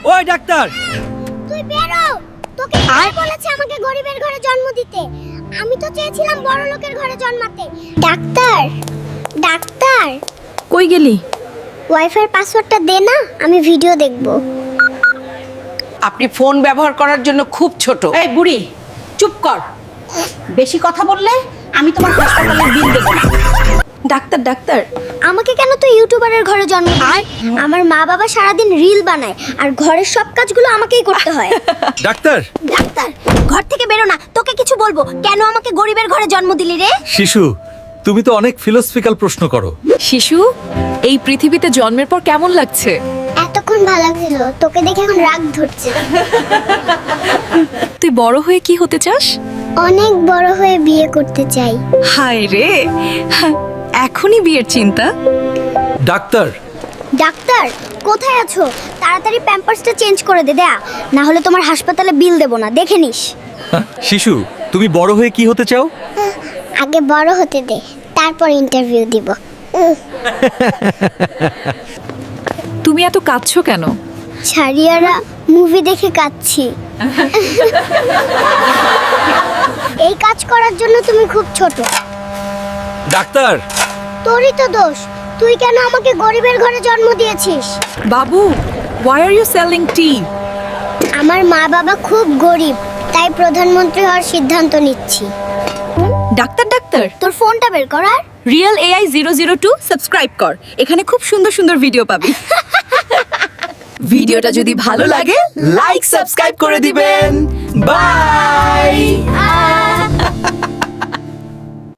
ওই ডাক্তার, তুই বেরো। তোকে কে বলেছে আমাকে গরিবের ঘরে জন্ম দিতে? আমি তো চেয়েছিলাম বড় লোকের ঘরে জন্মাতে। ডাক্তার, ডাক্তার, কই গেলি? ওয়াইফাই পাসওয়ার্ডটা দে না, আমি ভিডিও দেখব। আপনি ফোন ব্যবহার করার জন্য খুব ছোট। এই বুড়ি, চুপ কর। বেশি কথা বললে আমি তোমার হাসপাতালের বিল দেব না। ডাক্তার ডাক্তার, আমাকে কেন তুই ইউটিউবারের ঘরে জন্ম দিলি? আমার মা বাবা সারাদিন রিল বানায় আর ঘরের সব কাজগুলো আমাকেই করতে হয়। ডাক্তার, ডাক্তার, ঘর থেকে বেরো না, তোকে কিছু বলবো। কেন আমাকে গরিবের ঘরে জন্ম দিলি রে? শিশু, তুমি তো অনেক ফিলোসফিক্যাল প্রশ্ন করো। শিশু, এই পৃথিবীতে জন্মের পর কেমন লাগছে? এতক্ষণ ভালো লাগছিল, তোকে দেখে এখন রাগ ধরছে। তুই বড় হয়ে কি হতে চাস? অনেক বড় হয়ে বিয়ে করতে চাই। হায় রে, এখনই বিয়ের চিন্তা? ডাক্তার, ডাক্তার, কোথায় আছো? তাড়াতাড়ি প্যাম্পার্সটা চেঞ্জ করে দে দেয়া, না হলে তোমার হাসপাতালে বিল দেব না, দেখে নিস। শিশু, তুমি বড় হয়ে কি হতে চাও? আগে বড় হতে দে, তারপর ইন্টারভিউ দিব। তুমি এত কাঁদছো কেন? ছাড়িয়ারা মুভি দেখে কাঁদছি। এই কাজ করার জন্য তুমি খুব ছোট। ডাক্তার, তোরই তো দোষ, তুই কেন আমাকে গরিবের ঘরে জন্ম দিয়েছিস? বাবু, why are you selling tea? আমার মা বাবা খুব গরিব, তাই প্রধানমন্ত্রী হওয়ার সিদ্ধান্ত নিচ্ছি। ডাক্তার ডাক্তার, তোর ফোনটা বের কর আর রিয়েল AI 002 সাবস্ক্রাইব কর, এখানে খুব সুন্দর সুন্দর ভিডিও পাবি। ভিডিওটা যদি ভালো লাগে লাইক সাবস্ক্রাইব করে দিবেন। বাই।